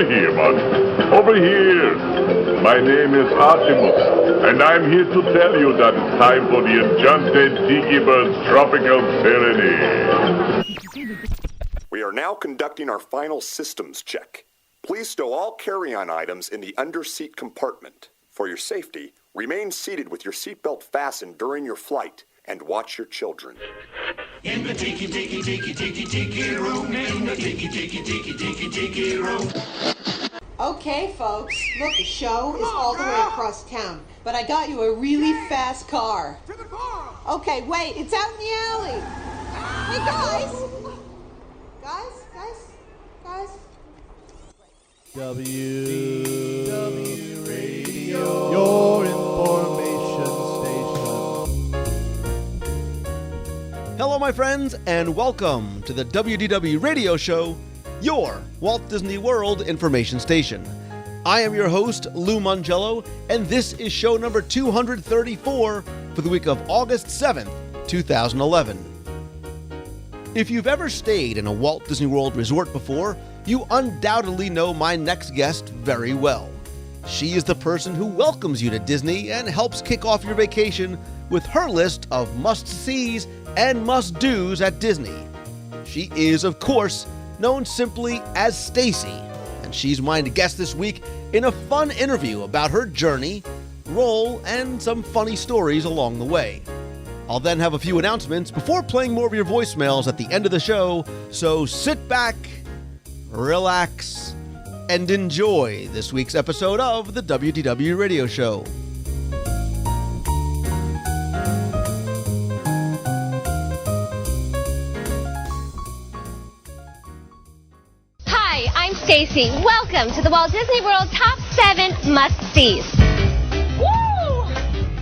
Over here, Bud. Over here. My name is Artemus, and I'm here to tell you that it's time for the enchanted Tiki Bird's tropical serenade. We are now conducting our final systems check. Please stow all carry-on items in the under-seat compartment. For your safety, remain seated with your seatbelt fastened during your flight, and watch your children. In the tiki tiki tiki tiki tiki room, in the tiki tiki tiki tiki tiki room. Okay, folks, look, the show is all the way across town, but I got you a really fast car. To the car! Okay, wait, it's out in the alley. Hey, guys! Guys? WDW Radio, your information station. Hello, my friends, and welcome to the WDW Radio Show, your Walt Disney World information station. I am your host, Lou Mongello, and this is show number 234 for the week of August 7th, 2011. If you've ever stayed in a Walt Disney World resort before, you undoubtedly know my next guest very well. She is the person who welcomes you to Disney and helps kick off your vacation with her list of must-sees and must-dos at Disney. She is, of course, known simply as Stacy, and she's my guest this week in a fun interview about her journey, role, and some funny stories along the way. I'll then have a few announcements before playing more of your voicemails at the end of the show, so sit back, relax, and enjoy this week's episode of the WDW Radio Show. Hi, I'm Stacy. Welcome to the Walt Disney World Top 7 Must-Sees.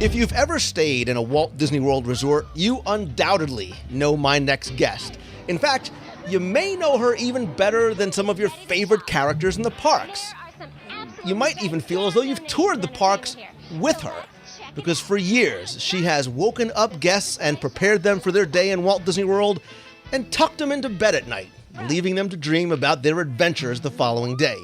If you've ever stayed in a Walt Disney World resort, you undoubtedly know my next guest. In fact, you may know her even better than some of your favorite characters in the parks. You might even feel as though you've toured the parks with her, because for years she has woken up guests and prepared them for their day in Walt Disney World and tucked them into bed at night, leaving them to dream about their adventures the following day.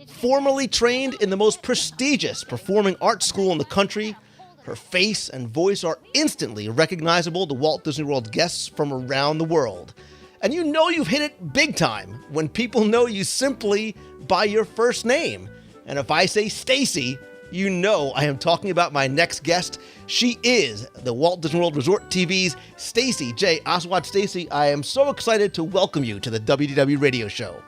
Formerly trained in the most prestigious performing arts school in the country, her face and voice are instantly recognizable to Walt Disney World guests from around the world. And you know you've hit it big time when people know you simply by your first name. And if I say Stacy, you know I am talking about my next guest. She is the Walt Disney World Resort TV's Stacy J. Oswald. Stacy, I am so excited to welcome you to the WDW Radio Show.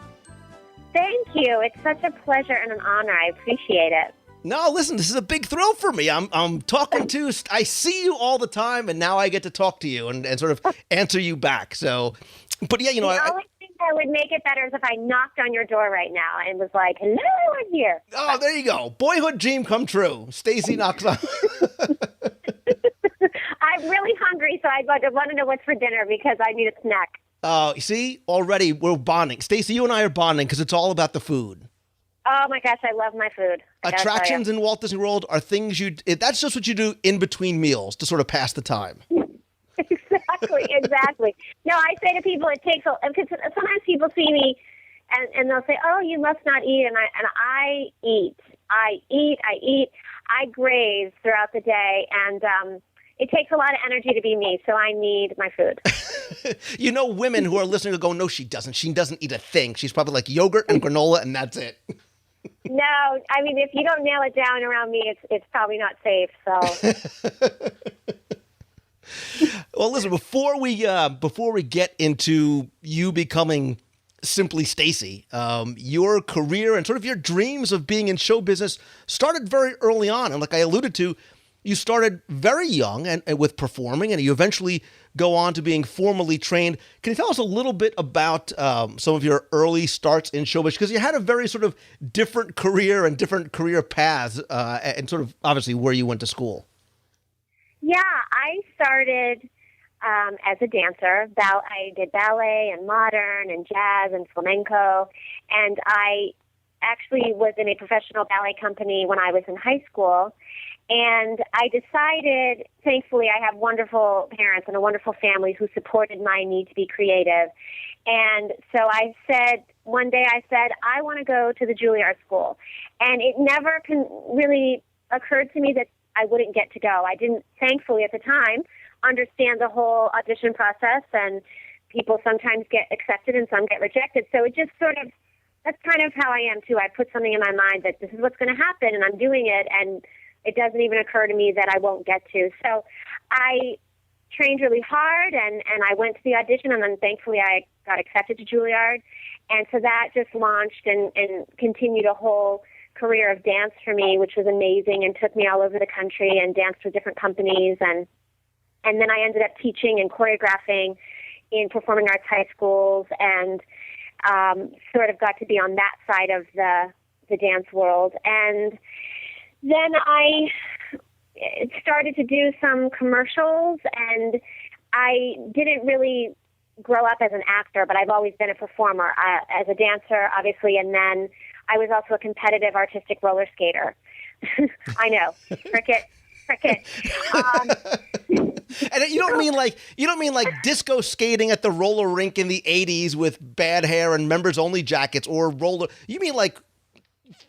Thank you. It's such a pleasure and an honor. I appreciate it. No, listen, this is a big thrill for me. I'm talking to, I see you all the time, and now I get to talk to you and sort of answer you back. So, but yeah, you know. The only thing that would make it better is if I knocked on your door right now and was like, hello, I'm here. Oh, there you go. Boyhood dream come true. Stacy knocks on. I'm really hungry, so I want to know what's for dinner because I need a snack. You see, already we're bonding. Stacy, you and I are bonding because it's all about the food. Oh my gosh, I love my food. Attractions in Walt Disney World are things that's just what you do in between meals to sort of pass the time. Exactly. No, I say to people, it takes because sometimes people see me and they'll say, oh, you must not eat. And I eat. I graze throughout the day. And it takes a lot of energy to be me, so I need my food. You know, women who are listening will go, no, she doesn't. She doesn't eat a thing. She's probably like yogurt and granola, and that's it. No, I mean, if you don't nail it down around me, it's probably not safe. So, well, listen, before we get into you becoming simply Stacy, your career and sort of your dreams of being in show business started very early on, and like I alluded to, you started very young and with performing, and you eventually go on to being formally trained. Can you tell us a little bit about some of your early starts in showbiz? Because you had a very sort of different career and different career paths, and sort of obviously where you went to school. Yeah, I started as a dancer. I did ballet and modern and jazz and flamenco, and I actually was in a professional ballet company when I was in high school. And I decided, thankfully, I have wonderful parents and a wonderful family who supported my need to be creative. And so I said, one day I said, I want to go to the Juilliard School. And it never really occurred to me that I wouldn't get to go. I didn't, thankfully at the time, understand the whole audition process, and people sometimes get accepted and some get rejected. So it just sort of, that's kind of how I am too. I put something in my mind that this is what's going to happen, and I'm doing it, and it doesn't even occur to me that I won't get to. So I trained really hard, and I went to the audition, and then thankfully I got accepted to Juilliard. And so that just launched and continued a whole career of dance for me, which was amazing, and took me all over the country and danced with different companies. And then I ended up teaching and choreographing in performing arts high schools, and sort of got to be on that side of the dance world. And then I started to do some commercials, and I didn't really grow up as an actor, but I've always been a performer, as a dancer, obviously, and then I was also a competitive artistic roller skater. I know, cricket. And you don't mean like disco skating at the roller rink in the 80s with bad hair and members only jackets, or roller. You mean like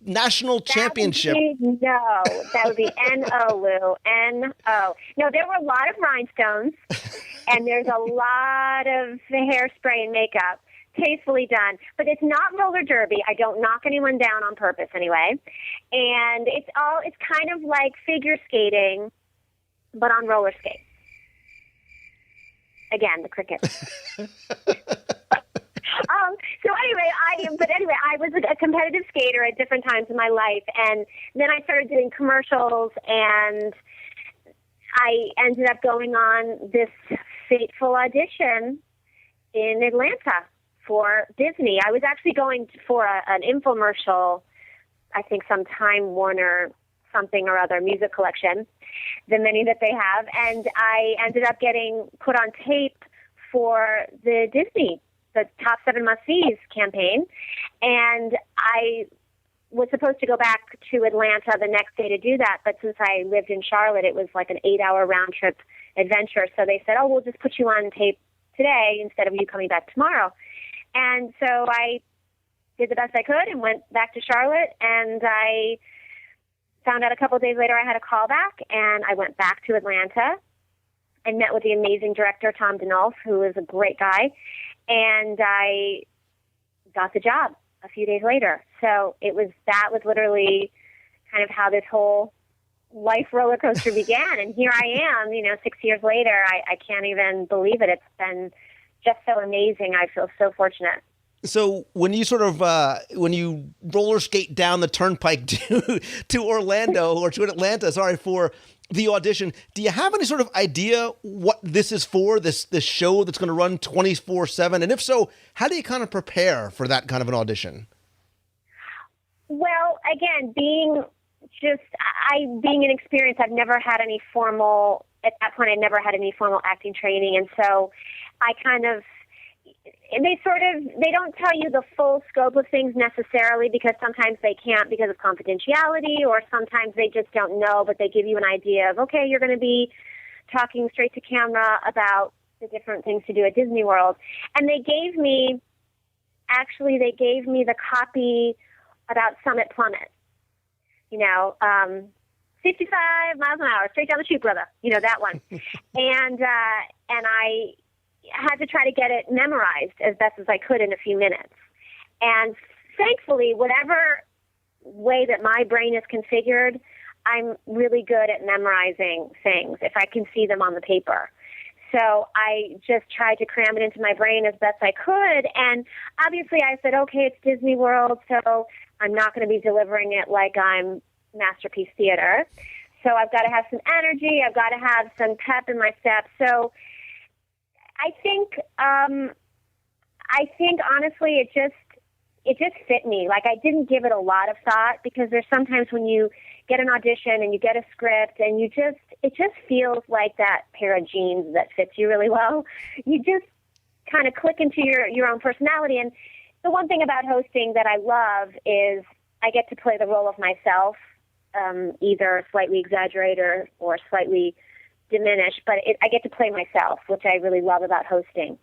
national championship? That would be N-O, Lou. N-O. No, there were a lot of rhinestones, and there's a lot of hairspray and makeup. Tastefully done, but it's not roller derby. I don't knock anyone down on purpose anyway. And it's kind of like figure skating, but on roller skates. Again, the cricket. I was a competitive skater at different times in my life, and then I started doing commercials, and I ended up going on this fateful audition in Atlanta for Disney. I was actually going for an infomercial, I think some Time Warner something or other music collection, the many that they have, and I ended up getting put on tape for the Top 7 Must-Sees campaign, and I was supposed to go back to Atlanta the next day to do that, but since I lived in Charlotte, it was like an 8-hour round-trip adventure, so they said, we'll just put you on tape today instead of you coming back tomorrow. And so I did the best I could and went back to Charlotte, and I found out a couple of days later I had a call back, and I went back to Atlanta and met with the amazing director, Tom Denolf, who is a great guy, and I got the job a few days later. So that was literally kind of how this whole life roller coaster began. And here I am, 6 years later. I can't even believe it. It's been just so amazing. I feel so fortunate. So when you when you roller skate down the turnpike to Orlando or to Atlanta, for the audition, do you have any sort of idea what this is for, this show that's going to run 24/7? And if so, how do you kind of prepare for that kind of an audition? Well, again, being inexperienced, I've never had any formal, at that point, I never had any formal acting training. And so I kind of, they don't tell you the full scope of things necessarily, because sometimes they can't because of confidentiality, or sometimes they just don't know, but they give you an idea of, okay, you're going to be talking straight to camera about the different things to do at Disney World. And they gave me the copy about Summit Plummet, 55 miles an hour, straight down the chute, brother, that one. and I had to try to get it memorized as best as I could in a few minutes. And thankfully, whatever way that my brain is configured, I'm really good at memorizing things if I can see them on the paper. So I just tried to cram it into my brain as best I could. And obviously I said, okay, it's Disney World, so I'm not going to be delivering it like I'm Masterpiece Theater. So I've got to have some energy. I've got to have some pep in my step. So I think honestly, it just fit me. Like, I didn't give it a lot of thought, because there's sometimes when you get an audition and you get a script and it just feels like that pair of jeans that fits you really well. You just kind of click into your own personality. And the one thing about hosting that I love is I get to play the role of myself, either slightly exaggerated or slightly diminished, but I get to play myself, which I really love about hosting.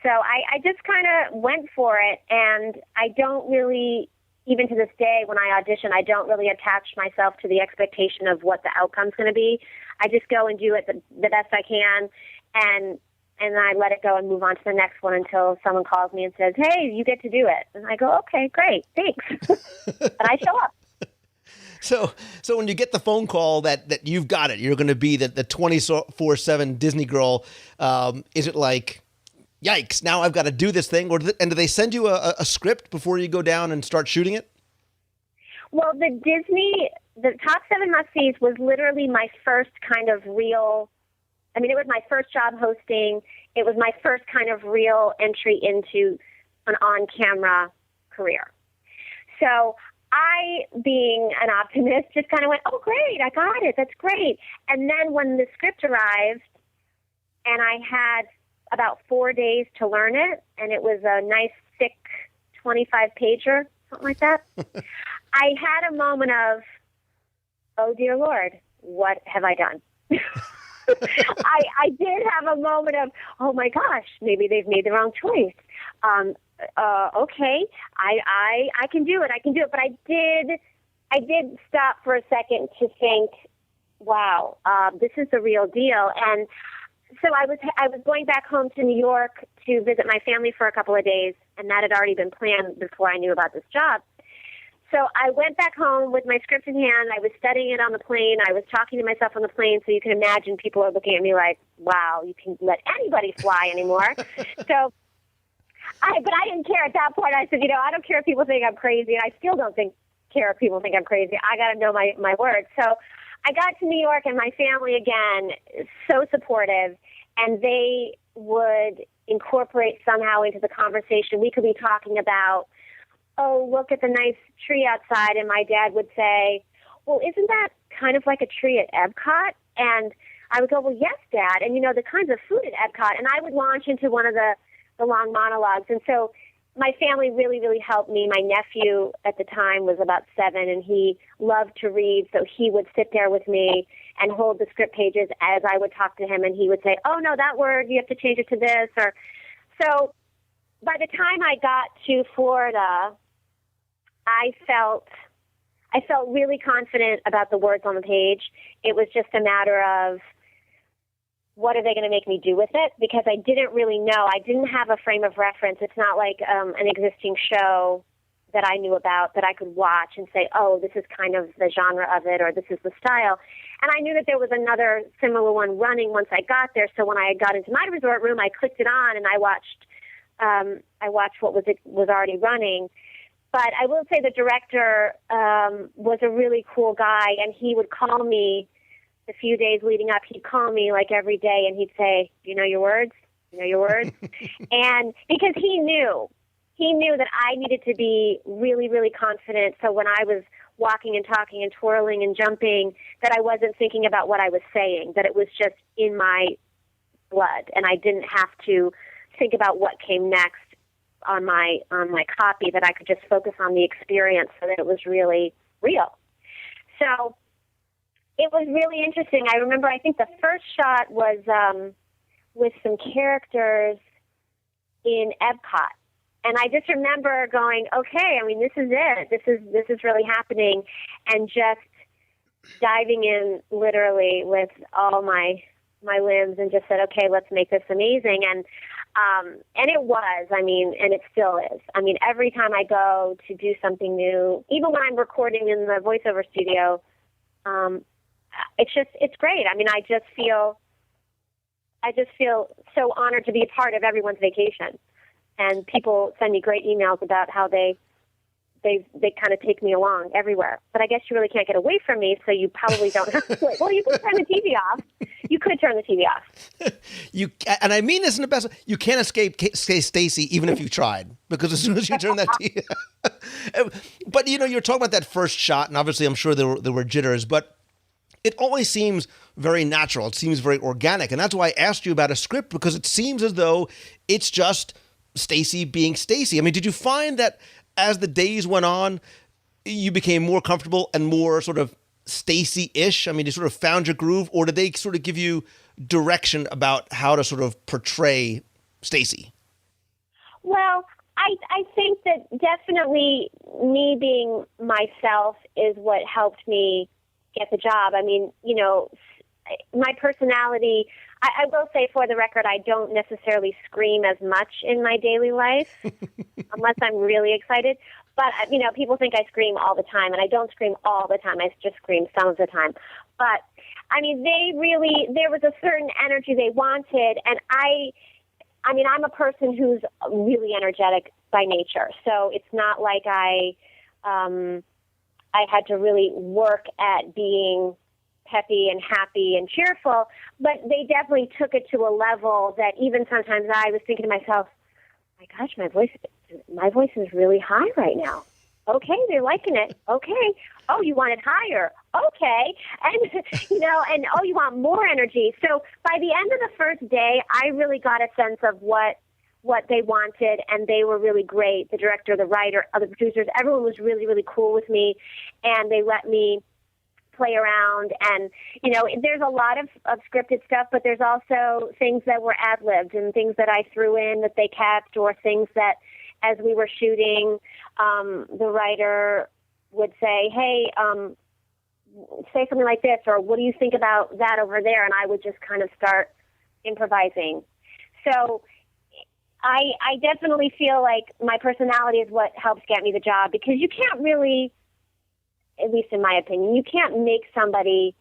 So I just kind of went for it, and I don't really, even to this day when I audition, I don't really attach myself to the expectation of what the outcome's going to be. I just go and do it the best I can, and I let it go and move on to the next one until someone calls me and says, hey, you get to do it. And I go, okay, great, thanks. But I show up. So when you get the phone call that you've got it, you're going to be the 24/7 Disney girl, is it like, yikes, now I've got to do this thing? And do they send you a script before you go down and start shooting it? Well, the Top 7 Must-Sees was literally my first kind of real, I mean, it was my first job hosting. It was my first kind of real entry into an on-camera career. So I, being an optimist, just kind of went, oh, great, I got it, that's great. And then when the script arrived, and I had about 4 days to learn it, and it was a nice, thick 25-pager, something like that, I had a moment of, oh, dear Lord, what have I done? I did have a moment of, oh, my gosh, maybe they've made the wrong choice. Okay, I can do it. But I did stop for a second to think, wow, this is the real deal. And so I was going back home to New York to visit my family for a couple of days, and that had already been planned before I knew about this job. So I went back home with my script in hand. I was studying it on the plane. I was talking to myself on the plane, so you can imagine people are looking at me like, wow, you can let anybody fly anymore. But I didn't care at that point. I said, I don't care if people think I'm crazy, and I still don't care if people think I'm crazy. I got to know my words. So I got to New York, and my family, again, so supportive, and they would incorporate somehow into the conversation. We could be talking about, oh, look at the nice tree outside, and my dad would say, well, isn't that kind of like a tree at Epcot? And I would go, well, yes, Dad, and the kinds of food at Epcot, and I would launch into one of the long monologues. And so my family really, really helped me. My nephew at the time was about 7, and he loved to read, so he would sit there with me and hold the script pages as I would talk to him, and he would say, oh, no, that word, you have to change it to this. So by the time I got to Florida, I felt really confident about the words on the page. It was just a matter of, what are they going to make me do with it? Because I didn't really know. I didn't have a frame of reference. It's not like an existing show that I knew about that I could watch and say, oh, this is kind of the genre of it, or this is the style. And I knew that there was another similar one running once I got there. So when I got into my resort room, I clicked it on and I watched what was already running. But I will say the director was a really cool guy, and he would call me the few days leading up. He'd call me like every day, and he'd say, you know your words? You know your words? And because he knew that I needed to be really, really confident. So when I was walking and talking and twirling and jumping, that I wasn't thinking about what I was saying, that it was just in my blood, and I didn't have to think about what came next on my copy, that I could just focus on the experience so that it was really real. So it was really interesting. I remember, I think the first shot was with some characters in Epcot. And I just remember going, okay, I mean, this is it. This is really happening. And just diving in literally with all my limbs and just said, okay, let's make this amazing. And it was, I mean, and it still is. I mean, every time I go to do something new, even when I'm recording in the voiceover studio, it's great. I mean, I just feel so honored to be a part of everyone's vacation. And people send me great emails about how they kind of take me along everywhere. But I guess you really can't get away from me, so you probably don't have to. Well, you could turn the TV off. You could turn the TV off. And I mean this in the best way. You can't escape Stacy even if you tried, because as soon as you turn that TV But, you're talking about that first shot, and obviously I'm sure there were jitters, but it always seems very natural. It seems very organic. And that's why I asked you about a script, because it seems as though it's just Stacy being Stacy. I mean, did you find that as the days went on, you became more comfortable and more sort of Stacy-ish? I mean, you sort of found your groove, or did they sort of give you direction about how to sort of portray Stacy? Well, I think that definitely me being myself is what helped me get the job. I mean, my personality, I will say for the record, I don't necessarily scream as much in my daily life unless I'm really excited. But, people think I scream all the time, and I don't scream all the time. I just scream some of the time. But, I mean, there was a certain energy they wanted, and I'm a person who's really energetic by nature, so it's not like I had to really work at being peppy and happy and cheerful, but they definitely took it to a level that even sometimes I was thinking to myself, my gosh, my voice is really high right now. Okay, they're liking it. Okay. Oh, you want it higher. Okay. And, and you want more energy. So by the end of the first day, I really got a sense of what they wanted, and they were really great. The director, the writer, other producers, everyone was really, really cool with me, and they let me play around. And, there's a lot of scripted stuff, but there's also things that were ad-libbed and things that I threw in that they kept, or things that as we were shooting, the writer would say, hey, say something like this, or what do you think about that over there? And I would just kind of start improvising. So I definitely feel like my personality is what helps get me the job, because you can't really, at least in my opinion, you can't make somebody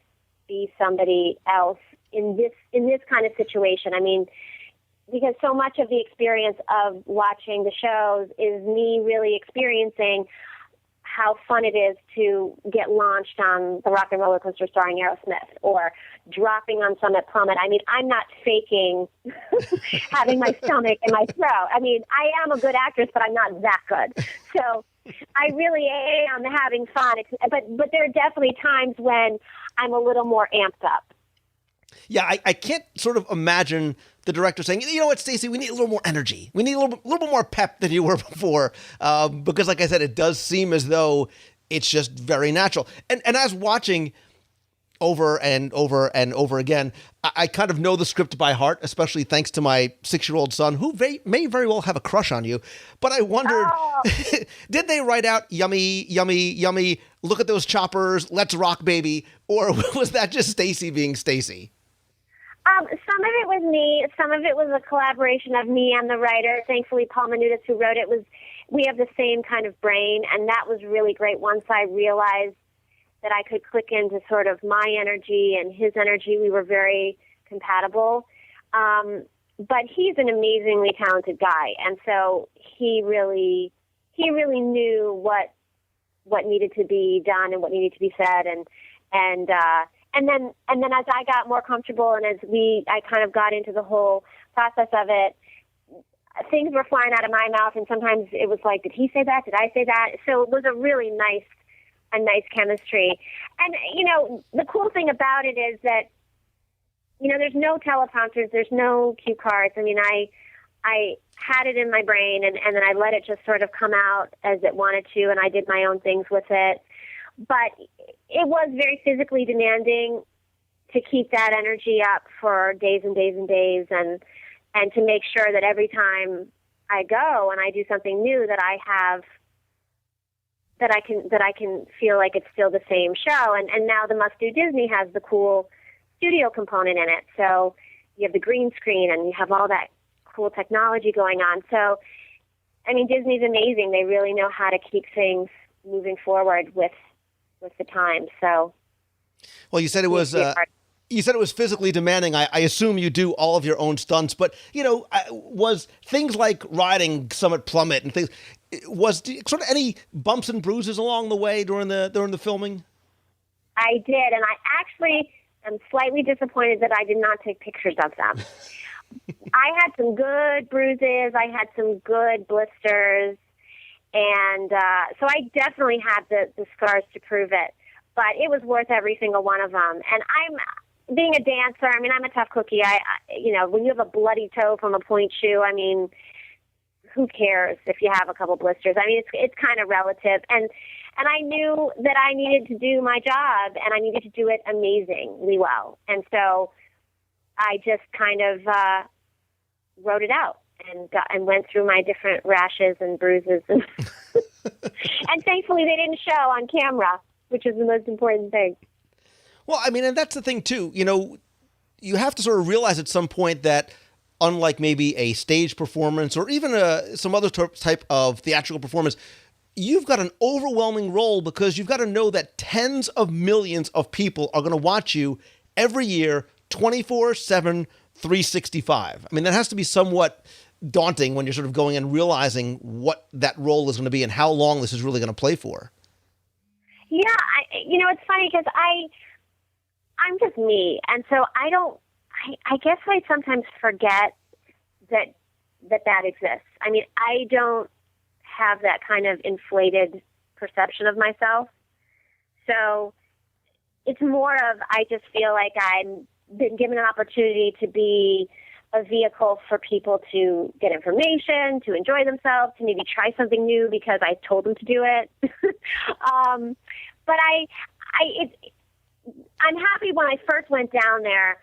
be somebody else in this kind of situation. I mean, because so much of the experience of watching the shows is me really experiencing how fun it is to get launched on the Rock and Roller Coaster starring Aerosmith, or dropping on Summit Plummet. I mean, I'm not faking having my stomach in my throat. I mean, I am a good actress, but I'm not that good. So I really am having fun. But there are definitely times when I'm a little more amped up. Yeah, I can't sort of imagine the director saying, you know what, Stacey, we need a little more energy. We need a little bit more pep than you were before. Because like I said, it does seem as though it's just very natural. And as watching over and over and over again, I kind of know the script by heart, especially thanks to my 6-year-old son, who may very well have a crush on you. But I wondered, did they write out yummy, yummy, yummy, look at those choppers, let's rock, baby? Or was that just Stacey being Stacey? Some of it was me. Some of it was a collaboration of me and the writer. Thankfully, Paul Menudis, who wrote it, we have the same kind of brain, and that was really great once I realized that I could click into sort of my energy and his energy. We were very compatible. But he's an amazingly talented guy, and so he really knew what needed to be done and what needed to be said, and then as I got more comfortable and as I kind of got into the whole process of it, things were flying out of my mouth, and sometimes it was like, did he say that? Did I say that? So it was a really nice chemistry. And, the cool thing about it is that, there's no teleprompters, there's no cue cards. I mean, I had it in my brain, and then I let it just sort of come out as it wanted to, and I did my own things with it. But it was very physically demanding to keep that energy up for days and days and days, and to make sure that every time I go and I do something new that I have, that I can feel like it's still the same show. And now the Must Do Disney has the cool studio component in it. So you have the green screen and you have all that cool technology going on. So, I mean, Disney's amazing. They really know how to keep things moving forward with the time. So, well, you said it was physically demanding. I assume you do all of your own stunts, but was things like riding Summit Plummet and things, was sort of any bumps and bruises along the way during the filming? I did, and I actually am slightly disappointed that I did not take pictures of them. I had some good bruises. I had some good blisters. And so I definitely had the scars to prove it. But it was worth every single one of them. And being a dancer, I mean, I'm a tough cookie. When you have a bloody toe from a point shoe, I mean, who cares if you have a couple blisters? I mean, it's kind of relative. And I knew that I needed to do my job, and I needed to do it amazingly well. And so I just kind of wrote it out. and went through my different rashes and bruises, and and thankfully they didn't show on camera, which is the most important thing. Well, I mean, and that's the thing too. You have to sort of realize at some point that, unlike maybe a stage performance or even some other type of theatrical performance, you've got an overwhelming role because you've got to know that tens of millions of people are going to watch you every year, 24/7, 365. I mean, that has to be somewhat daunting when you're sort of going and realizing what that role is going to be and how long this is really going to play for. Yeah, it's funny because I'm just me, and so I guess I sometimes forget that exists. I mean, I don't have that kind of inflated perception of myself. So it's more of, I just feel like I've been given an opportunity to be a vehicle for people to get information, to enjoy themselves, to maybe try something new because I told them to do it. But I'm happy when I first went down there.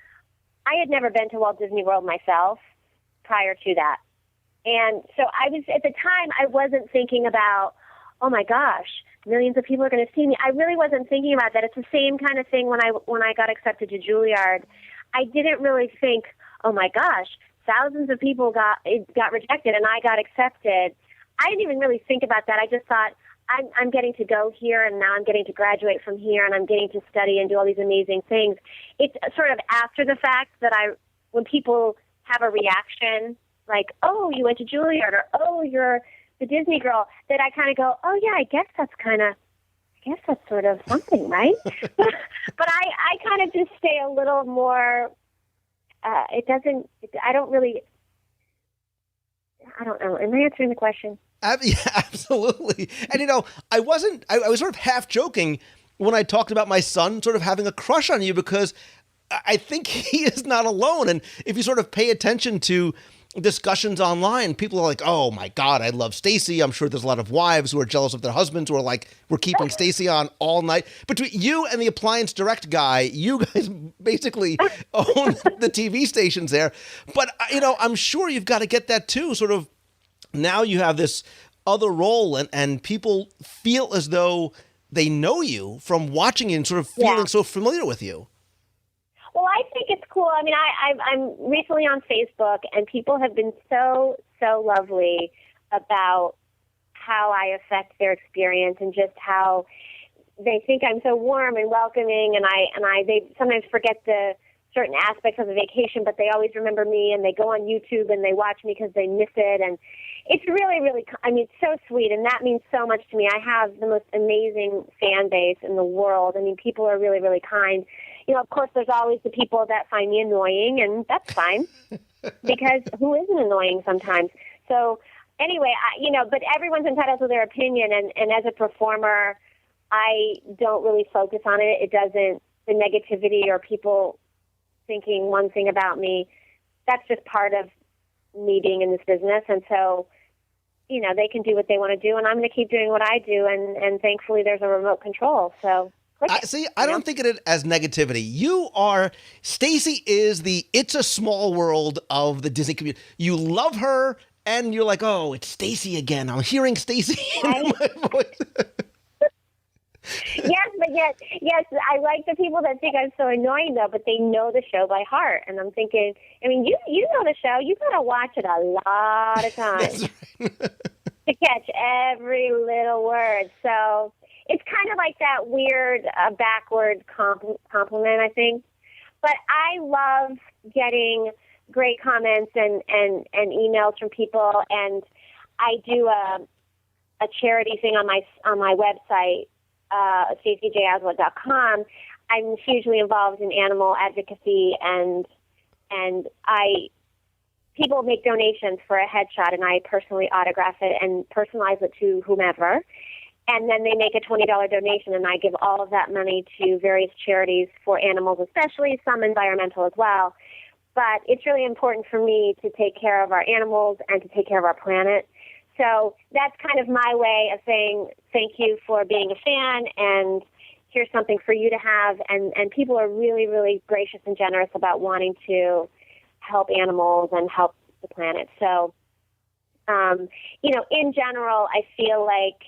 I had never been to Walt Disney World myself prior to that. And so at the time, I wasn't thinking about, oh my gosh, millions of people are going to see me. I really wasn't thinking about that. It's the same kind of thing when I got accepted to Juilliard. I didn't really think, oh my gosh, thousands of people got rejected and I got accepted. I didn't even really think about that. I just thought, I'm getting to go here, and now I'm getting to graduate from here, and I'm getting to study and do all these amazing things. It's sort of after the fact that when people have a reaction like, oh, you went to Juilliard, or oh, you're the Disney girl, that I kind of go, oh yeah, I guess that's sort of something, right? But I kind of just stay a little more, I don't know. Am I answering the question? Yeah, absolutely. And, I was sort of half joking when I talked about my son sort of having a crush on you, because I think he is not alone. And if you sort of pay attention to discussions online, people are like, oh my God, I love Stacy. I'm sure there's a lot of wives who are jealous of their husbands who are like, we're keeping Stacy on all night. Between you and the Appliance Direct guy, you guys basically own the TV stations there. But, I'm sure you've got to get that too, sort of. Now you have this other role, and people feel as though they know you from watching you and sort of feeling so familiar with you. Well, I think it's cool. I mean, I'm recently on Facebook, and people have been so lovely about how I affect their experience and just how they think I'm so warm and welcoming, and they sometimes forget the certain aspects of the vacation, but they always remember me, and they go on YouTube and they watch me because they miss it. And it's really, really, it's so sweet, and that means so much to me. I have the most amazing fan base in the world. I mean, people are really, really kind. Of course, there's always the people that find me annoying, and that's fine, because who isn't annoying sometimes? So anyway, but everyone's entitled to their opinion, and as a performer, I don't really focus on it. It doesn't, the negativity or people thinking one thing about me, that's just part of me being in this business. And so, they can do what they want to do, and I'm going to keep doing what I do. And thankfully there's a remote control. So I don't think of it as negativity. Stacy is the It's a Small World of the Disney community. You love her, and you're like, oh, it's Stacy again. I'm hearing Stacy in my voice. Yes, I like the people that think I'm so annoying, though, but they know the show by heart. And I'm thinking, you know the show. You got to watch it a lot of times to catch every little word. So it's kind of like that weird backward compliment, I think. But I love getting great comments and emails from people. And I do a charity thing on my website, StacyJAswad.com. I'm hugely involved in animal advocacy, and people make donations for a headshot, and I personally autograph it and personalize it to whomever. And then they make a $20 donation, and I give all of that money to various charities for animals, especially some environmental as well. But it's really important for me to take care of our animals and to take care of our planet. So that's kind of my way of saying thank you for being a fan, and here's something for you to have. And people are really, really gracious and generous about wanting to help animals and help the planet. So In general, I feel like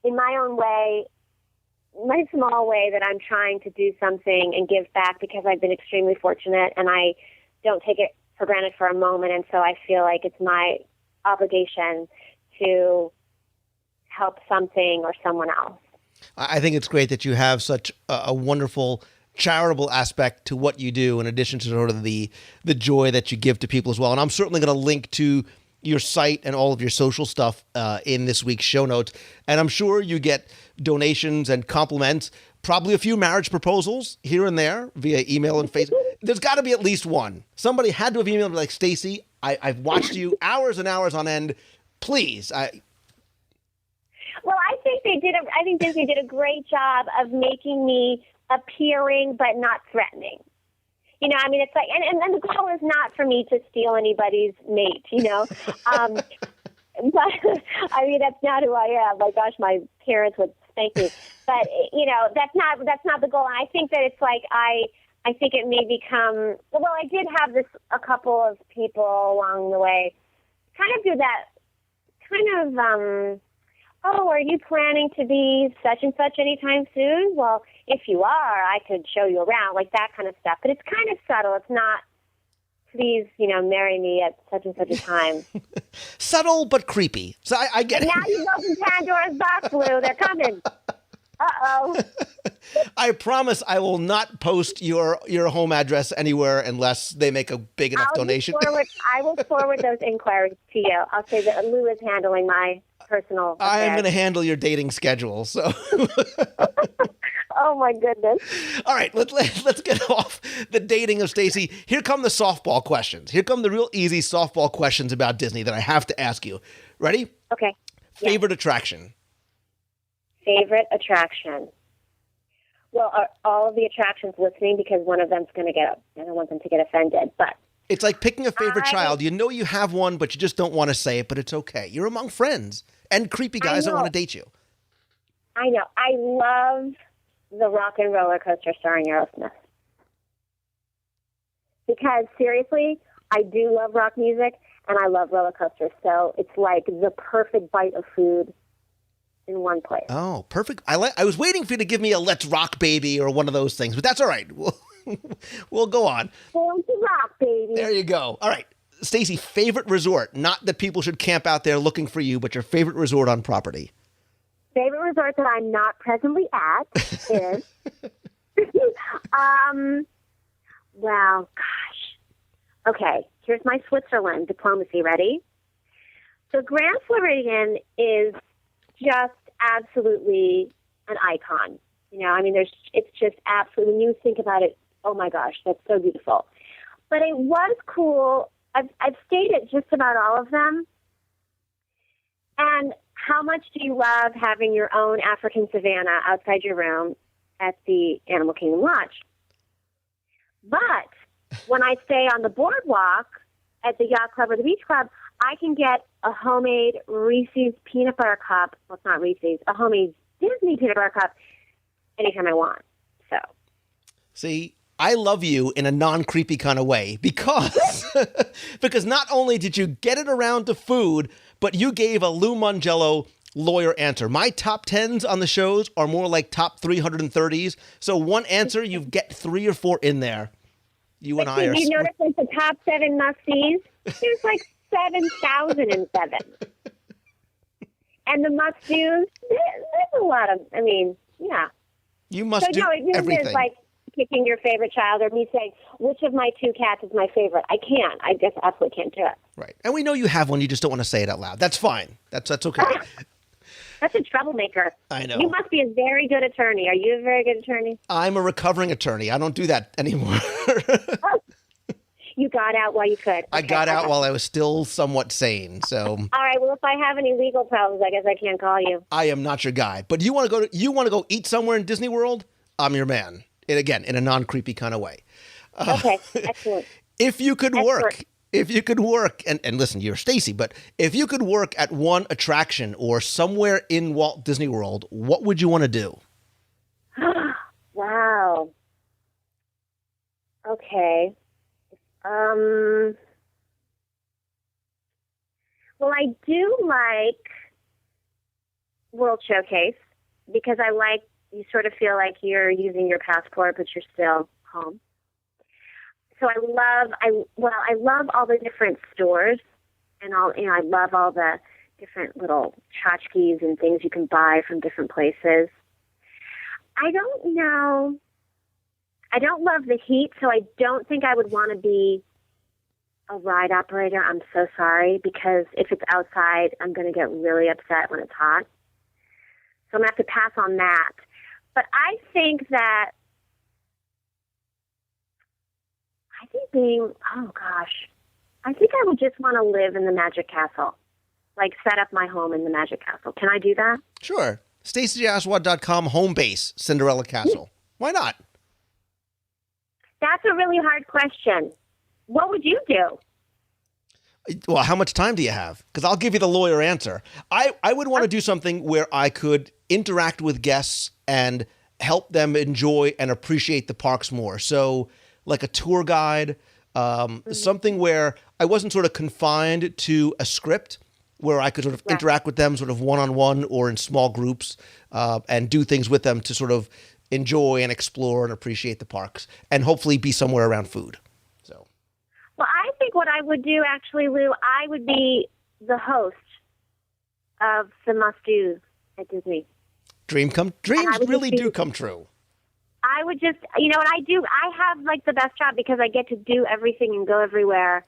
in my own way, my small way, that I'm trying to do something and give back, because I've been extremely fortunate and I don't take it for granted for a moment. And so I feel like it's my obligation to help something or someone else. I think it's great that you have such a wonderful charitable aspect to what you do, in addition to sort of the joy that you give to people as well. And I'm certainly going to link to your site and all of your social stuff in this week's show notes. And I'm sure you get donations and compliments, probably a few marriage proposals here and there via email and Facebook. There's got to be at least one. Somebody had to have emailed me like, Stacy, I've watched you hours and hours on end. Please. Well, I think Disney did a great job of making me appearing but not threatening. It's like, and the goal is not for me to steal anybody's mate, but that's not who I am. My gosh, my parents would spank me. But that's not the goal. And I think that it's like I think it may become. Well, I did have a couple of people along the way kind of do that. Oh, are you planning to be such and such anytime soon? Well, if you are, I could show you around, like that kind of stuff. But it's kind of subtle. It's not, please, marry me at such and such a time. Subtle but creepy. So I get it. Now you've opened Pandora's box, Lou. They're coming. Uh-oh. I promise I will not post your home address anywhere unless they make a big enough donation. I will forward those inquiries to you. I'll say that Lou is handling my personal affairs. I am going to handle your dating schedule. So. Oh my goodness! All right, let's get off the dating of Stacy. Here come the softball questions. Here come the real easy softball questions about Disney that I have to ask you. Ready? Okay. Favorite attraction? Favorite attraction? Well, are all of the attractions listening? Because one of them's going to I don't want them to get offended, but. It's like picking a favorite child. You know you have one, but you just don't want to say it, but it's okay. You're among friends and creepy guys that want to date you. I know. I love the Rock and Roller Coaster starring Aerosmith. Because seriously, I do love rock music and I love roller coasters. So it's like the perfect bite of food in one place. Oh, perfect. I was waiting for you to give me a Let's Rock Baby or one of those things, but that's all right. We'll go on. Born to rock, baby. There you go. All right. Stacy, favorite resort. Not that people should camp out there looking for you, but your favorite resort on property. Favorite resort that I'm not presently at is, well, gosh. Okay, here's my Switzerland diplomacy. Ready? So Grand Floridian is just absolutely an icon. It's just absolutely, when you think about it, oh my gosh, that's so beautiful. But it was cool. I've stayed at just about all of them. And how much do you love having your own African savanna outside your room at the Animal Kingdom Lodge? But when I stay on the boardwalk at the Yacht Club or the Beach Club, I can get a homemade Reese's peanut butter cup. Well, it's not Reese's, a homemade Disney peanut butter cup anytime I want. So, see, I love you in a non-creepy kind of way because not only did you get it around to food, but you gave a Lou Mongello lawyer answer. My top 10s on the shows are more like top 330s. So one answer, you get 3 or 4 in there. You and I are. Did you notice like the top 7 must-sees? There's like 7,007. And the must-dos, there's a lot of, yeah. You must do everything. It's like picking your favorite child or me saying, which of my 2 cats is my favorite? I can't. I just absolutely can't do it. Right. And we know you have one. You just don't want to say it out loud. That's fine. That's okay. That's a troublemaker. I know. You must be a very good attorney. Are you a very good attorney? I'm a recovering attorney. I don't do that anymore. Oh, you got out while you could. Okay. I got out while I was still somewhat sane. So. All right. Well, if I have any legal problems, I guess I can't call you. I am not your guy. But you want to go eat somewhere in Disney World? I'm your man. And again, in a non-creepy kind of way. Okay. Excellent. If you could work, and listen, you're Stacy, but if you could work at one attraction or somewhere in Walt Disney World, what would you want to do? Wow. Okay. Well, I do like World Showcase because I like, you sort of feel like you're using your passport, but you're still home. So I love all the different stores and I love all the different little tchotchkes and things you can buy from different places. I don't know. I don't love the heat, so I don't think I would want to be a ride operator. I'm so sorry, because if it's outside, I'm going to get really upset when it's hot. So I'm going to have to pass on that. But I think I think I would just want to live in the Magic Castle, like set up my home in the Magic Castle. Can I do that? Sure. StacyJaswad.com home base, Cinderella Castle. Why not? That's a really hard question. What would you do? Well, how much time do you have? Because I'll give you the lawyer answer. I would want to do something where I could interact with guests and help them enjoy and appreciate the parks more. So like a tour guide, something where I wasn't sort of confined to a script, where I could sort of interact with them sort of one-on-one or in small groups and do things with them to sort of enjoy and explore and appreciate the parks and hopefully be somewhere around food. So, well, I think what I would do, actually, Lou, I would be the host of the must-dos at Disney. Dreams really do come true. I would just, and I have like the best job because I get to do everything and go everywhere,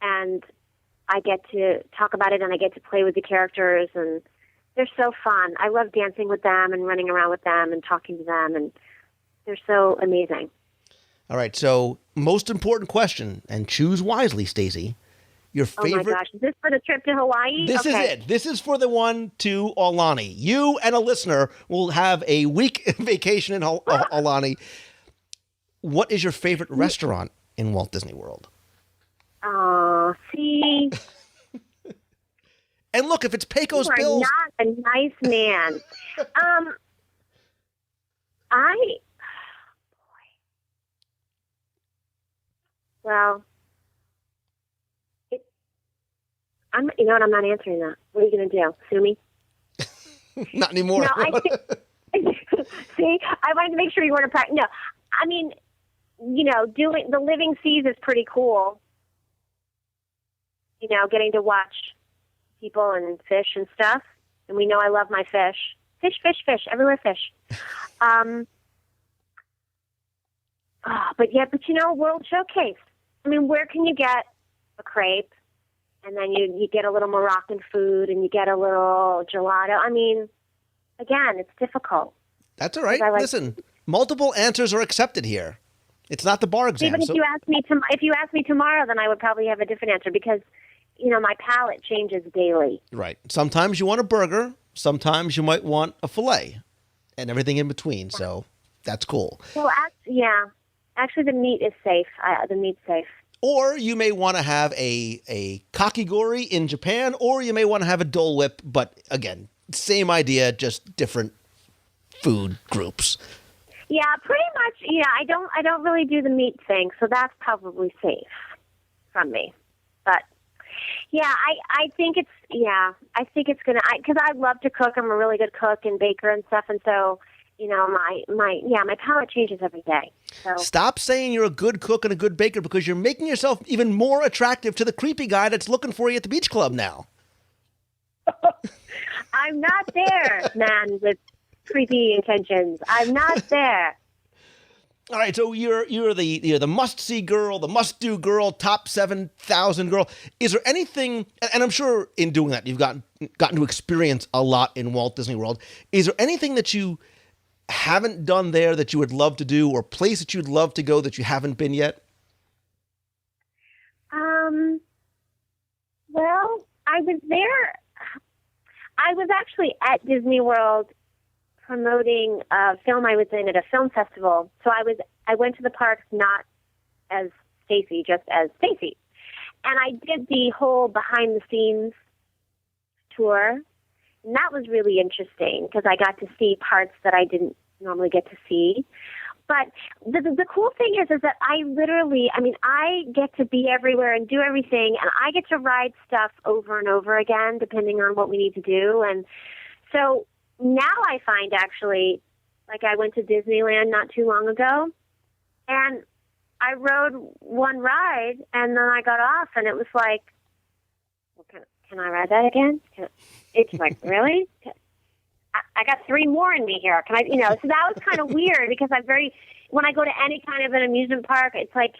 and I get to talk about it and I get to play with the characters, and they're so fun. I love dancing with them and running around with them and talking to them, and they're so amazing. All right, so most important question, and choose wisely, Stacey. Your favorite... Oh my gosh, is this for the trip to Hawaii? This is it. This is for the one to Aulani. You and a listener will have a week vacation in Aulani. What is your favorite restaurant in Walt Disney World? Oh, see... And look, if it's Pecos you are Bills... not a nice man. Well, I'm not answering that. What are you going to do? Sue me? Not anymore. No, see, I wanted to make sure you weren't a practice. No, I mean, doing the Living Seas is pretty cool. Getting to watch people and fish and stuff. And we know I love my fish. Fish, fish, fish. Everywhere fish. But World Showcase. I mean, where can you get a crepe? And then you get a little Moroccan food and you get a little gelato. I mean, again, it's difficult. That's all right. Listen, multiple answers are accepted here. It's not the bar exam. Even if you ask me tomorrow, then I would probably have a different answer because, my palate changes daily. Right. Sometimes you want a burger. Sometimes you might want a filet and everything in between. So that's cool. Well, actually the meat is safe. The meat's safe. Or you may want to have a kakigori in Japan, or you may want to have a Dole Whip. But again, same idea, just different food groups. Yeah, pretty much. Yeah, I don't really do the meat thing, so that's probably safe from me. But yeah, I think it's gonna, because I love to cook. I'm a really good cook and baker and stuff, and so my palate changes every day. So. Stop saying you're a good cook and a good baker because you're making yourself even more attractive to the creepy guy that's looking for you at the beach club now. I'm not there, man, with creepy intentions. I'm not there. All right, so you're the must-see girl, the must-do girl, top 7,000 girl. Is there anything, and I'm sure in doing that you've gotten to experience a lot in Walt Disney World. Is there anything that you haven't done there that you would love to do, or place that you'd love to go that you haven't been yet? Well, I was there. I was actually at Disney World promoting a film I was in at a film festival. So I went to the parks not as Stacey, just as Stacey. And I did the whole behind the scenes tour. And that was really interesting because I got to see parts that I didn't normally get to see. But the cool thing is that I get to be everywhere and do everything, and I get to ride stuff over and over again, depending on what we need to do. And so now I find, actually, like I went to Disneyland not too long ago, and I rode one ride, and then I got off, and it was like, well, can I ride that again? It's like, really? I got 3 more in me here. Can I, so that was kind of weird because when I go to any kind of an amusement park, it's like,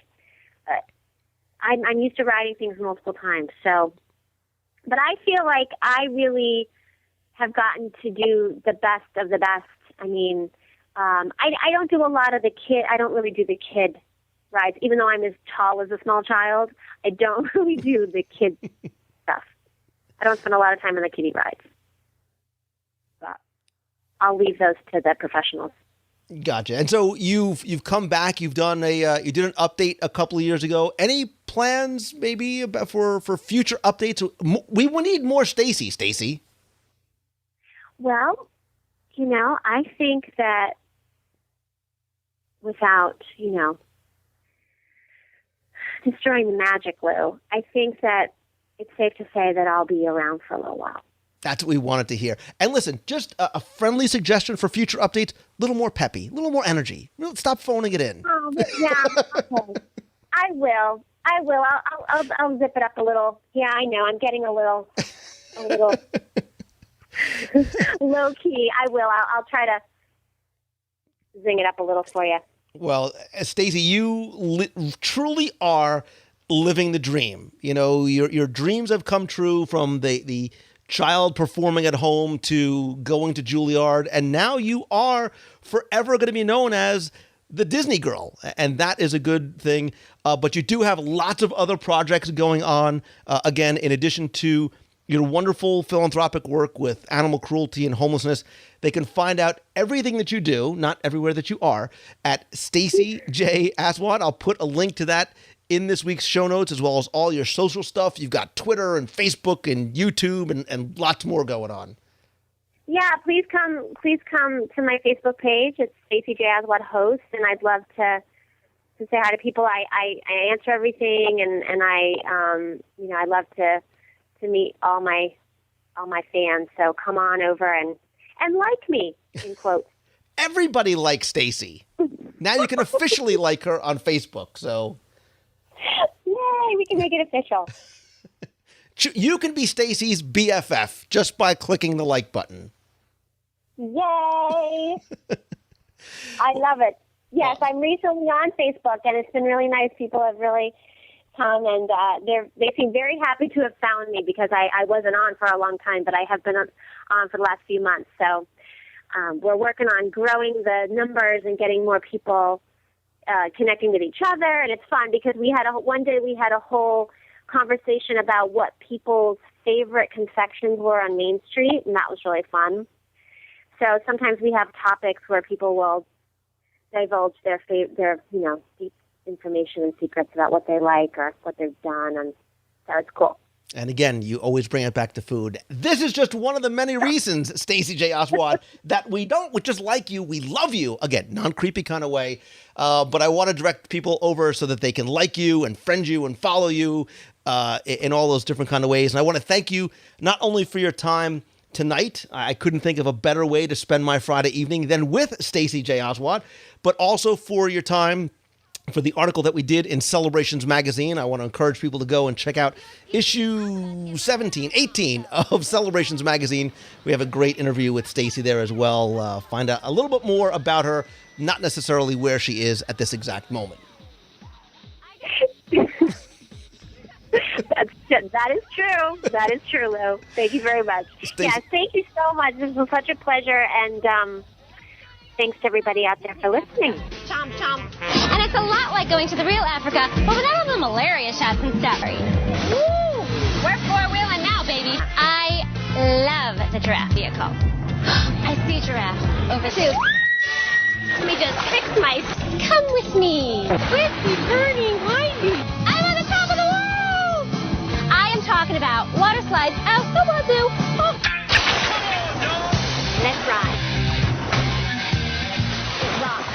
I'm used to riding things multiple times. So, but I feel like I really have gotten to do the best of the best. I mean, I don't do a lot of I don't really do the kid rides, even though I'm as tall as a small child. I don't really do the kid stuff. I don't spend a lot of time on the kiddie rides. I'll leave those to the professionals. Gotcha. And so you've come back. You've done you did an update a couple of years ago. Any plans maybe for future updates? We need more Stacy. Stacy. Well, I think that without destroying the magic, Lou, I think that it's safe to say that I'll be around for a little while. That's what we wanted to hear. And listen, just a friendly suggestion for future updates, a little more peppy, a little more energy. Stop phoning it in. Oh, yeah, okay. I will. I'll zip it up a little. Yeah, I know. I'm getting a little low key. I will. I'll try to zing it up a little for you. Well, Stacey, you truly are living the dream. Your dreams have come true from the child performing at home to going to Juilliard, and now you are forever going to be known as the Disney girl, and that is a good thing. But you do have lots of other projects going on, again, in addition to your wonderful philanthropic work with animal cruelty and homelessness. They can find out everything that you do, not everywhere that you are, at Stacey J. Aswad. I'll put a link to that in this week's show notes, as well as all your social stuff. You've got Twitter and Facebook and YouTube and lots more going on. Yeah, please come to my Facebook page. It's Stacey J. Aswad Host, and I'd love to say hi to people. I answer everything, and I love to meet all my fans. So come on over and like me, in quotes. Everybody likes Stacey. Now you can officially like her on Facebook. So. Yay, we can make it official. You can be Stacey's BFF just by clicking the like button. Yay! I love it. Yes, I'm recently on Facebook, and it's been really nice. People have really come, and they seem very happy to have found me because I wasn't on for a long time, but I have been on for the last few months. So we're working on growing the numbers and getting more people connecting with each other, and it's fun because one day we had a whole conversation about what people's favorite confections were on Main Street, and that was really fun. So sometimes we have topics where people will divulge their deep information and secrets about what they like or what they've done, and so it's cool. And again, you always bring it back to food. This is just one of the many reasons, Stacey J. Aswad, that we just like you. We love you. Again, non-creepy kind of way. But I want to direct people over so that they can like you and friend you and follow you in all those different kind of ways. And I want to thank you not only for your time tonight. I couldn't think of a better way to spend my Friday evening than with Stacey J. Aswad, but also for your time for the article that we did in Celebrations Magazine. I want to encourage people to go and check out issue 18 of Celebrations Magazine. We have a great interview with Stacey there as well. Find out a little bit more about her, not necessarily where she is at this exact moment. That is true. That is true, Lou. Thank you very much. Yes, thank you so much. This was such a pleasure, and thanks to everybody out there for listening. Chomp, chomp. And it's a lot like going to the real Africa, but without all the malaria shots and stuff. Woo! We're four-wheeling now, baby. I love the giraffe vehicle. I see giraffe over too. Let me just fix my... Come with me. Crispy, burning, windy. I'm on the top of the world! I am talking about water slides out the wazoo. Oh. Let's ride. Rock.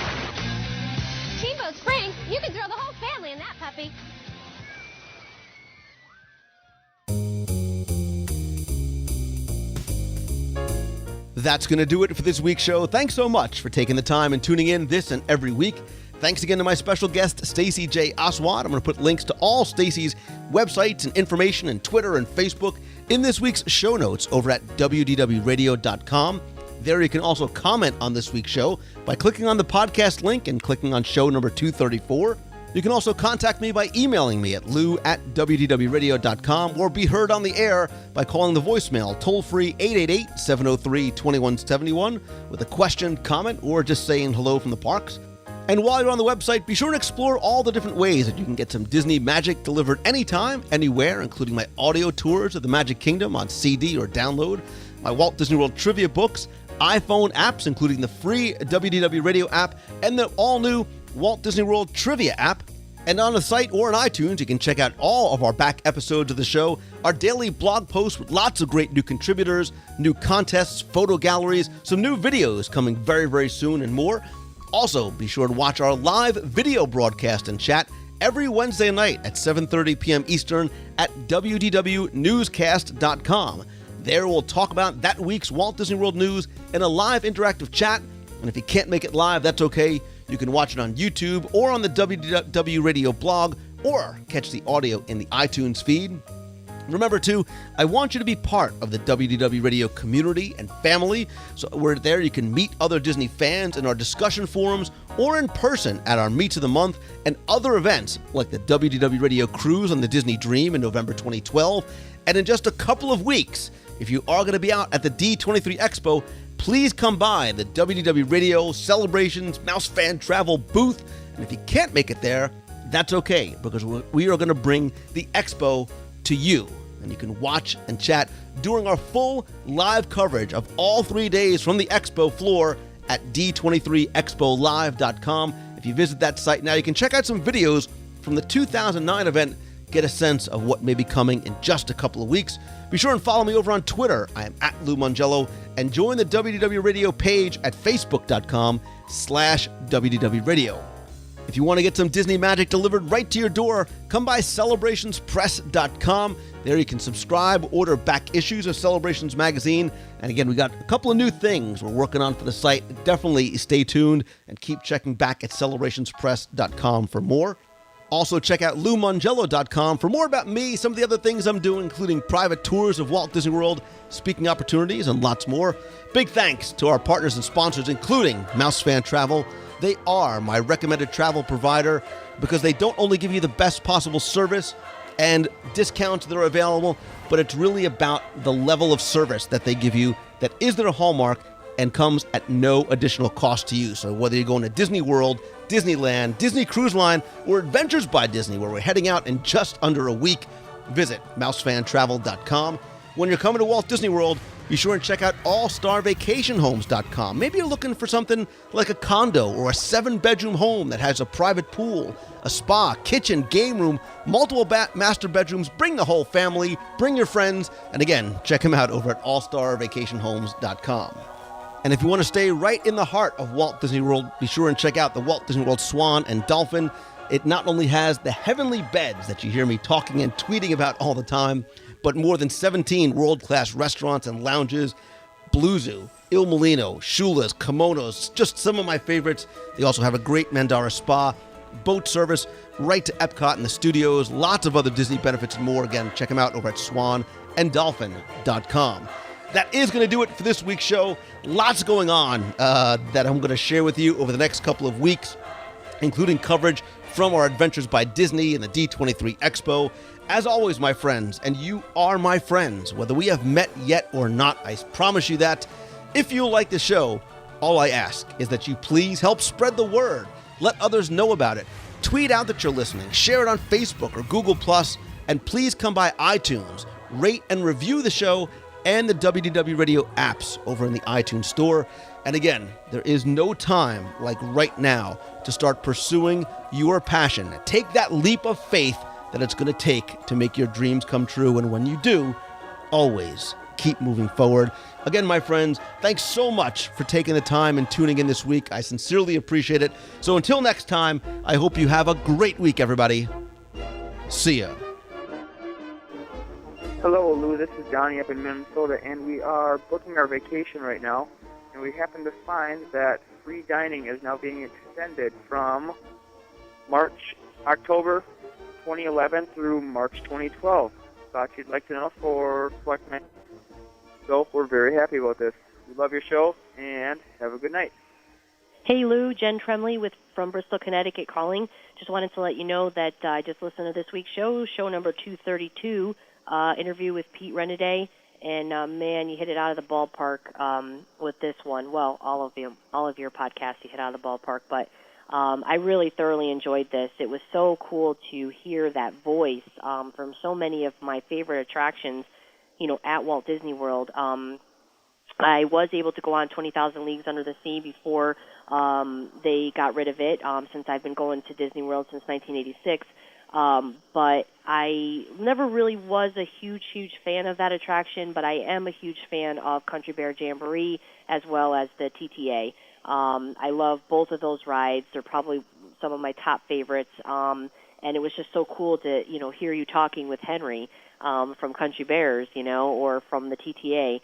That's going to do it for this week's show. Thanks so much for taking the time and tuning in this and every week. Thanks again to my special guest, Stacey J. Oswald. I'm going to put links to all Stacey's websites and information and Twitter and Facebook in this week's show notes over at WDWRadio.com. There you can also comment on this week's show by clicking on the podcast link and clicking on show number 234. You can also contact me by emailing me at lou@WDWRadio.com or be heard on the air by calling the voicemail toll-free 888-703-2171 with a question, comment, or just saying hello from the parks. And while you're on the website, be sure to explore all the different ways that you can get some Disney magic delivered anytime, anywhere, including my audio tours of the Magic Kingdom on CD or download, my Walt Disney World trivia books, iPhone apps, including the free WDW Radio app and the all-new Walt Disney World Trivia app. And on the site or on iTunes, you can check out all of our back episodes of the show, our daily blog posts with lots of great new contributors, new contests, photo galleries, some new videos coming very, very soon, and more. Also, be sure to watch our live video broadcast and chat every Wednesday night at 7:30 p.m. Eastern at WDWNewscast.com. There we'll talk about that week's Walt Disney World news in a live interactive chat. And if you can't make it live, that's okay. You can watch it on YouTube or on the WDW Radio blog or catch the audio in the iTunes feed. Remember, too, I want you to be part of the WDW Radio community and family. So we're there. You can meet other Disney fans in our discussion forums or in person at our Meets of the Month and other events like the WDW Radio Cruise on the Disney Dream in November 2012. And in just a couple of weeks, if you are going to be out at the D23 Expo, please come by the WDW Radio Celebrations Mouse Fan Travel booth. And if you can't make it there, that's okay, because we are going to bring the Expo to you. And you can watch and chat during our full live coverage of all 3 days from the Expo floor at D23ExpoLive.com. If you visit that site now, you can check out some videos from the 2009 event, get a sense of what may be coming in just a couple of weeks. Be sure and follow me over on Twitter. I am at Lou Mongello, and join the WDW Radio page at Facebook.com/WDW Radio. If you want to get some Disney magic delivered right to your door, come by CelebrationsPress.com. There you can subscribe, order back issues of Celebrations magazine. And again, we got a couple of new things we're working on for the site. Definitely stay tuned and keep checking back at CelebrationsPress.com for more. Also, check out LouMongello.com for more about me, some of the other things I'm doing, including private tours of Walt Disney World, speaking opportunities, and lots more. Big thanks to our partners and sponsors, including Mouse Fan Travel. They are my recommended travel provider because they don't only give you the best possible service and discounts that are available, but it's really about the level of service that they give you that is their hallmark and comes at no additional cost to you. So whether you're going to Disney World, Disneyland, Disney Cruise Line, or Adventures by Disney, where we're heading out in just under a week, visit mousefantravel.com. When you're coming to Walt Disney World, be sure and check out allstarvacationhomes.com. Maybe you're looking for something like a condo or a 7-bedroom home that has a private pool, a spa, kitchen, game room, multiple master bedrooms. Bring the whole family, bring your friends, and again, check them out over at allstarvacationhomes.com. And if you want to stay right in the heart of Walt Disney World, be sure and check out the Walt Disney World Swan and Dolphin. It not only has the heavenly beds that you hear me talking and tweeting about all the time, but more than 17 world-class restaurants and lounges, Blue Zoo, Il Molino, Shula's, Kimonos, just some of my favorites. They also have a great Mandara spa, boat service right to Epcot and the studios, lots of other Disney benefits and more. Again, check them out over at swananddolphin.com. That is going to do it for this week's show. Lots going on that I'm going to share with you over the next couple of weeks, including coverage from our Adventures by Disney and the D23 Expo. As always, my friends, and you are my friends, whether we have met yet or not, I promise you that. If you like the show, all I ask is that you please help spread the word. Let others know about it. Tweet out that you're listening. Share it on Facebook or Google+. And please come by iTunes. Rate and review the show and the WDW Radio apps over in the iTunes store. And again, there is no time like right now to start pursuing your passion. Take that leap of faith that it's going to take to make your dreams come true. And when you do, always keep moving forward. Again, my friends, thanks so much for taking the time and tuning in this week. I sincerely appreciate it. So until next time, I hope you have a great week, everybody. See ya. Hello, Lou. This is Johnny up in Minnesota, and we are booking our vacation right now. And we happen to find that free dining is now being extended from October 2011 through March 2012. Thought you'd like to know for select night. So we're very happy about this. We love your show, and have a good night. Hey, Lou, Jen Tremley from Bristol, Connecticut calling. Just wanted to let you know that I just listened to this week's show number 232, interview with Pete Renaday. And, man, you hit it out of the ballpark with this one. Well, all of your podcasts, you hit out of the ballpark. But I really thoroughly enjoyed this. It was so cool to hear that voice from so many of my favorite attractions, at Walt Disney World. I was able to go on 20,000 Leagues Under the Sea before they got rid of it, since I've been going to Disney World since 1986. But I never really was a huge fan of that attraction, but I am a huge fan of Country Bear Jamboree as well as the TTA. I love both of those rides. They're probably some of my top favorites. And it was just so cool to, hear you talking with Henry from Country Bears, or from the TTA.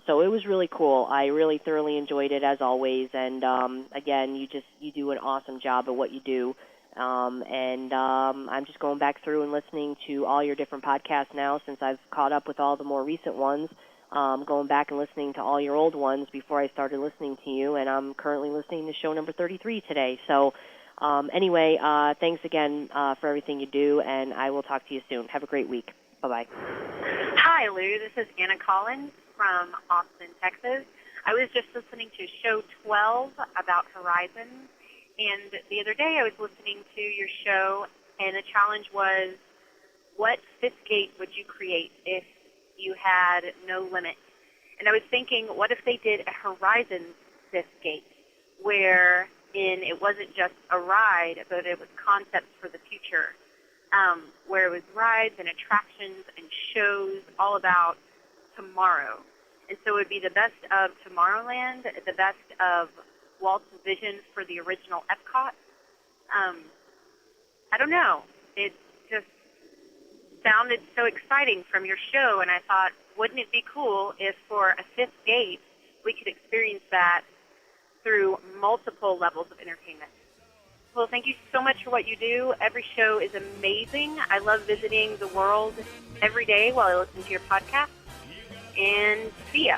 So it was really cool. I really thoroughly enjoyed it as always. And again, you do an awesome job at what you do. I'm just going back through and listening to all your different podcasts now since I've caught up with all the more recent ones. Going back and listening to all your old ones before I started listening to you, and I'm currently listening to show number 33 today. So anyway, thanks again for everything you do, and I will talk to you soon. Have a great week. Bye-bye. Hi, Lou. This is Anna Collins from Austin, Texas. I was just listening to show 12 about Horizons. And the other day I was listening to your show, and the challenge was, what fifth gate would you create if you had no limit? And I was thinking, what if they did a Horizons fifth gate, where it wasn't just a ride, but it was concepts for the future, where it was rides and attractions and shows all about tomorrow. And so it would be the best of Tomorrowland, the best of Walt's vision for the original Epcot. I don't know. It just sounded so exciting from your show, and I thought, wouldn't it be cool if for a fifth gate we could experience that through multiple levels of entertainment? Well, thank you so much for what you do. Every show is amazing. I love visiting the world every day while I listen to your podcast. And see ya.